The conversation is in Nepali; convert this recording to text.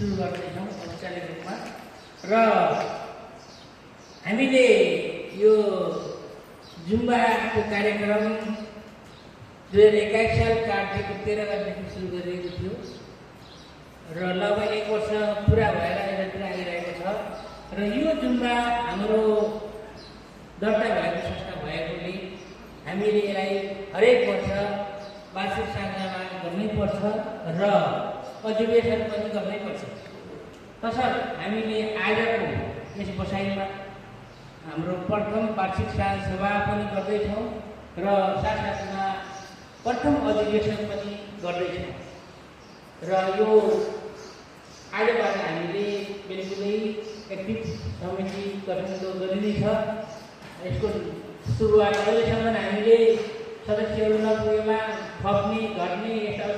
सुरु गर्दैछौँ औपचारिक रूपमा र हामीले यो जुम्बाको कार्यक्रम 2021 साल कार्तिकको 13 गतेदेखि सुरु गरिएको थियो र लगभग 1 वर्ष पुरा भएर यतातिर आइरहेको छ र यो जुम्बा हाम्रो दर्ता भएको संस्था भएकोले हामीले यसलाई हरेक वर्ष वार्षिक साझामा गर्नैपर्छ र अधिवेशन पनि गर्नैपर्छ। तसर्थ हामीले आजको यस बसाइमा हाम्रो प्रथम वार्षिक सभा पनि गर्दैछौँ र साथसाथमा प्रथम अधिवेशन पनि गर्दैछौँ र यो आजबाट हामीले बिल्कुलै एक्टिभ समिति गठन गरिनेछ। यसको सुरुवात अहिलेसम्म हामीले सदस्यहरू नपुगेमा थप्ने घट्ने यस्ता